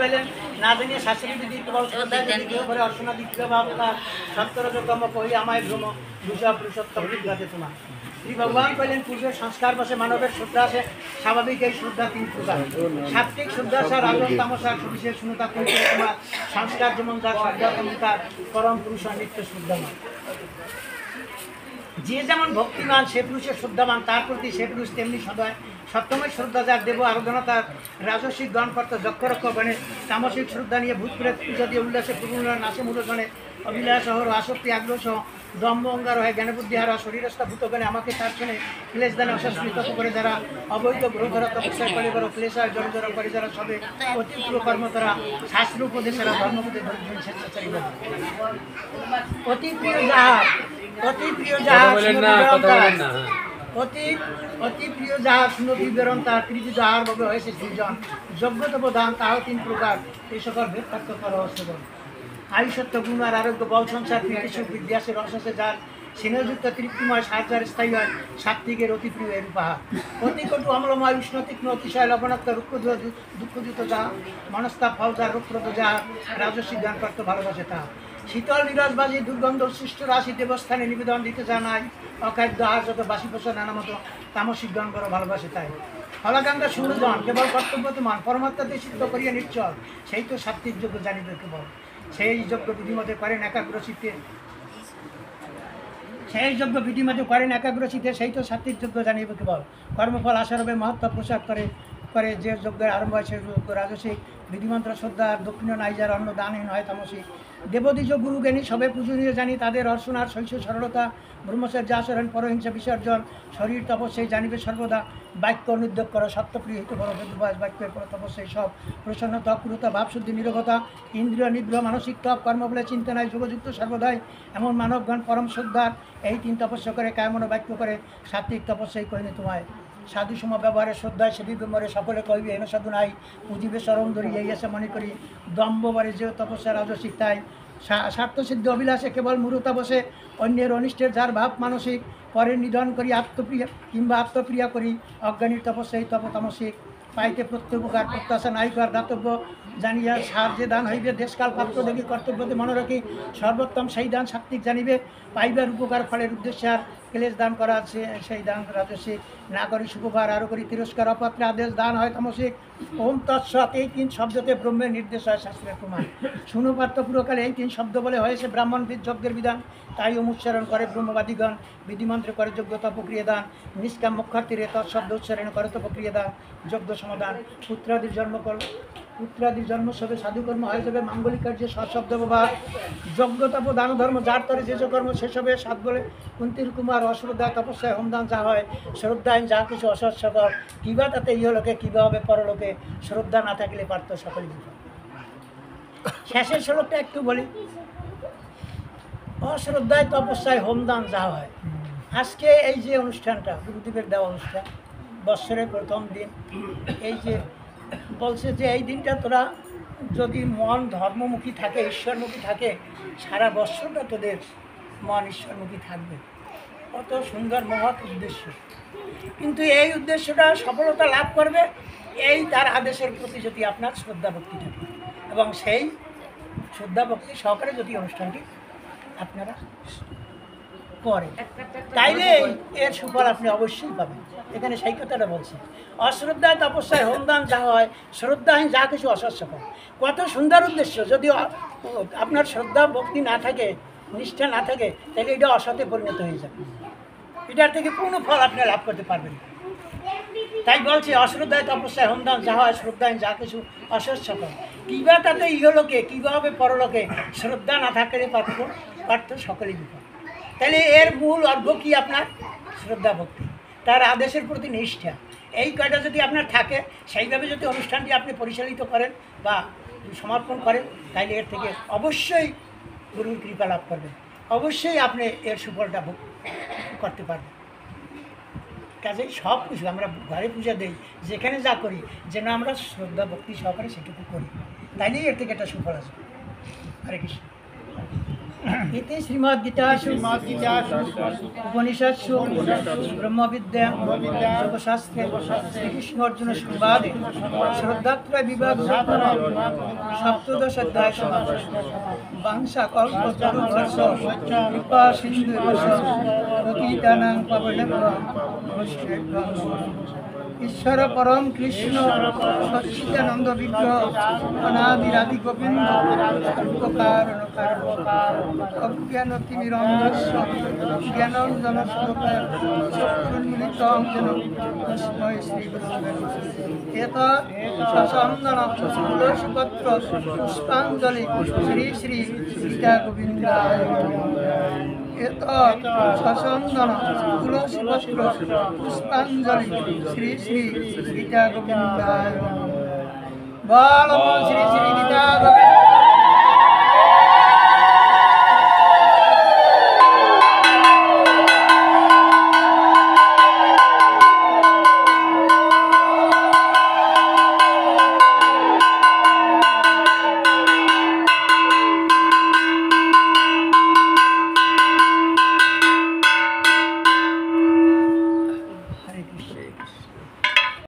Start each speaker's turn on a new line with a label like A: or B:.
A: কইলেন না জানিয়ে শাস্ত্রী বিধি করে অর্চনা দ্বিতীয় ভাবতা সত্তরতম কহি আমায় ভ্রম দুষা পুরুষোত্তম বিদ্যাতে তোমার শ্রী ভগবান কইলেন পূর্বের সংস্কার বসে মানবের শ্রদ্ধা আছে স্বাভাবিক এই শ্রদ্ধা তিন প্রকার সাত্বিক শ্রদ্ধা সা রাজন তামসা সুবিশেষ শুনতা কিন্তু তোমার সংস্কার যেমন তার শ্রদ্ধা তেমন তার পরম পুরুষ নিত্য শ্রদ্ধামান যে যেমন ভক্তিমান সে পুরুষের শ্রদ্ধামান তার প্রতি সে পুরুষ তেমনি সদয় সপ্তমের শ্রদ্ধা যার দেব আরাধনা তার রাজস্বিক গণকর্ত যক্ষরক্ষ বনে তামসিক শ্রদ্ধা নিয়ে ভূতপ্রেত পূজা দিয়ে উল্লাসে পূর্ণ নাশে মূলধনে অভিলাষ শহর আসক্তি আগ্রহ সহ দম্ভ অঙ্গার হয় জ্ঞানবুদ্ধি হারা শরীরস্থ ভূতগণে আমাকে তার শুনে ক্লেশ দানে অশাস্ত্রিত করে যারা অবৈধ গ্রহধরা তপস্যা করে বড় ক্লেশ হয় জড়জড় করে যারা সবে অতিপ্র কর্ম তারা শাস্ত্র উপদেশেরা ধর্মপদে ধর্মীয় স্বেচ্ছাচারী অতি প্রিয় যাহার অতি প্রিয় যাহার অতি প্রিয় যাহার শুনো বিবরণ তার কৃতি যাহার ভাবে হয়েছে সৃজন যোগ্যতম দান তাহাও তিন প্রকার এই সকল ভেদপার্থ করা অসবল আয়ুষত্ব গুণ আর আরোগ্য বল সংসার প্রীতি সুখ বিদ্যাসের রসে যার স্নেহযুক্ত তৃপ্তিময় সাহায্যার স্থায়ী হয় সাত্বিকের অতি প্রিয় এর উপহার অতি কটু অম্লময় উষ্ণ তীক্ষ্ণ অতিশয় লবণাক্ত দুঃখযুক্ত যাহা মনস্তাপ ফল যার রোগপ্রদ যাহা রাজস্বী জ্ঞানপ্রাপ্ত ভালোবাসে তাহা শীতল নিরসবাজি দুর্গন্ধ সৃষ্ট রাশি দেবস্থানে নিবেদন দিতে জানায় অখাদ্য আহার যত বাসি পোষা নানা মতো তামসিক গণ বড় ভালোবাসে তাই ফলাকাঙ্ক্ষা শূন্যগণ কেবল কর্তব্যতমান পরমাত্মাতে সিদ্ধ করিয়া নিশ্চল সেই তো সাত্বিক যোগ্য জানিবে কেবল সেই যোগ্য বিধিমতে করেন একাগ্রচিত্তে সেই তো সাত্বিক যোগ্য জানিবে কেবল কর্মফল আশারবে মহত্ব প্রসাদ করে যে যজ্ঞের আরম্ভ হয় সেই যোগ্য রাজসিক বিধিমন্ত্র শ্রদ্ধা দক্ষিণ নাইজার অন্ন দানহীন হয় তামসিক দেবদ্বিজ গুরু জ্ঞানী সবে পূজনীয় জানি তাদের অর্চনার শৈশ সরলতা ব্রহ্মচর্য আচরণ পরহিংসা বিসর্জন শরীর তপস্যাই জানিবে সর্বদা বাক্য অনুদ্যোগ করো সত্যপ্রিয় হিত বড় বেদবাস বাক্যের পর তপস্যাই সব প্রসন্নতা ক্রুরতা ভাবশুদ্ধি নিরবতা ইন্দ্রিয় নিগ্রহ মানসিক তপ কর্ম বলে চিন্তনায় যোগযুক্ত সর্বদাই এমন মানবগণ পরম শ্রদ্ধার এই তিন তপস্যা করে কায়মন বাক্য করে সাত্বিক তপস্যাই কহিনি তোমায় সাধু সম ব্যবহারে শ্রদ্ধায় সেবি বিমরে সকলে কহিবে এন সাধু নাই পুজিবে চরম ধরি এই এসে মনে করি দম্বরে যে তপস্যা রাজসিক তাই স্বার্থসিদ্ধ অভিলাষে কেবল মূরতা বসে অন্যের অনিষ্টের যার ভাব মানসিক পরে নিধন করি আত্মপ্রিয় কিংবা আত্মপ্রিয়া করি অজ্ঞানীর তপস্যাই তপ তামসিক পাইতে প্রত্যুপকার প্রত্যাশা নায়িকার দাতব্য জানিয়া সার যে দান হইবে দেশকাল পাত্র দেখি কর্তব্যতে মনে রাখি সর্বোত্তম সেই দান সাত্বিক জানিবে পাইবার উপকার ফলের উদ্দেশ্যে আর ক্লেশ দান করা আছে সেই দান রাজসিক না করি শুভকার আরও করি তিরস্কার অপাত্রে আদেশ দান হয় তামসিক ওম তৎসৎ এই তিন শব্দতে ব্রহ্মের নির্দেশ হয় শাস্ত্রের প্রমাণ শুনুপাত্র পুরকালে এই তিন শব্দ বলে হয়েছে ব্রাহ্মণবিদ যজ্ঞের বিধান তাই অনুচ্চারণ করে ব্রহ্মবাদীগণ বিধিমন্ত্রে করে যোগ্যতা প্রক্রিয়া দান নিষ্কাম মুখার্থীরে তৎশব্দ উচ্চারণ করে তো প্রক্রিয়া দান যজ্ঞ সমাধান পুত্রাদির জন্ম সবে সাধুকর্ম হয়ে যাবে মাঙ্গলিক কার্যে সৎশব্দ ব্যবহার যজ্ঞতপ দান ধর্ম যার তরে যে যে কর্ম সেসবে সাত বলে কুন্তির কুমার অশ্রদ্ধা তপস্যায় হোমদান যা হয় শ্রদ্ধাহীন যা কিছু অসৎসকর কিবা তাতে ইহলোকে কিবা হবে পরলোকে শ্রদ্ধা না থাকলে পারত সকলে বিপদ শেষের শ্লোকটা একটু বলি অশ্রদ্ধায় তপস্যায় হোমদান যা হয় আজকে এই যে অনুষ্ঠানটা গুরুদেবের দেওয়া অনুষ্ঠান বৎসরের প্রথম দিন এই যে বলছে যে এই দিনটা তোরা যদি মন ধর্মমুখী থাকে ঈশ্বরমুখী থাকে সারা বৎসরটা তোদের মন ঈশ্বরমুখী থাকবে কত সুন্দর মহৎ উদ্দেশ্য কিন্তু এই উদ্দেশ্যটা সফলতা লাভ করবে এই তার আদেশের প্রতি যদি আপনার শ্রদ্ধা ভক্তি থাকে এবং সেই শ্রদ্ধা ভক্তি সহকারে যদি অনুষ্ঠানটি আপনারা করেন তাইলে এর সুফল আপনি অবশ্যই পাবেন এখানে সেই কথাটা বলছি অশ্রদ্ধায় তপস্যায় হোমদান যা হয় শ্রদ্ধাহীন যা কিছু অসৎসকর কত সুন্দর উদ্দেশ্য যদি আপনার শ্রদ্ধা ভক্তি না থাকে নিষ্ঠা না থাকে তাহলে এটা অসতে পরিণত হয়ে যাবে এটার থেকে কোনো ফল আপনি লাভ করতে পারবেন তাই বলছি অশ্রদ্ধায় তপস্যায় হোমদান যা হয় শ্রদ্ধাহীন যা কিছু অসৎসকর কিবা তাতে ইহলোকে কিবা হবে পরলোকে শ্রদ্ধা না থাকলে পার্থ সকলেই বিপদ তাহলে এর মূল অর্ঘ্য কি আপনার শ্রদ্ধা ভক্তি তার আদেশের প্রতি নিষ্ঠা এই কয়টা যদি আপনার থাকে সেইভাবে যদি অনুষ্ঠানটি আপনি পরিচালিত করেন বা সমর্পণ করেন তাহলে এর থেকে অবশ্যই গুরুর কৃপা লাভ করবেন অবশ্যই আপনি এর সুফলটা ভোগ করতে পারবেন কাজেই সব কিছু আমরা ঘরে পূজা দিই যেখানে যা করি যেন আমরা শ্রদ্ধা ভক্তি সহকারে সেটুকু করি তাইলেই এর থেকে একটা সুফল আসবে হরে কৃষ্ণ ইতি শ্রীমদ্ গীতাসু উপনিষৎসু ব্রহ্মবিদ্যা যোগশাস্ত্রে শ্রীকৃষ্ণ অর্জুন সংবাদে শ্রদ্ধাত্রয় বিভাগ সপ্তদশ অধ্যায় বাংশা কল্পতরুভ্যশ্চ কৃপা সিন্ধুভ্যশ্চ পতিতানাং পাবনেভ্যঃ নমস্তেভ্যঃ। ঈশ্বর পরম কৃষ্ণ সচ্চিদানন্দ বিগ্রহ অনাদিরাদি গোবিন্দ কারণ অজ্ঞান তিমিরন্ধস্য জ্ঞানঞ্জন চক্ষুন্মিলিতং যেন তস্मै শ্রীগুরুবে এতৎ সচন্দন তুলসীপত্র পুষ্পাঞ্জলি শ্রী শ্রী গীতা গোবিন্দায় এতৎ সচন্দন তুলসীপত্র পুষ্পাঞ্জলি শ্রী শ্রী গীতা গোবিন্দায়। বল শ্রী শ্রী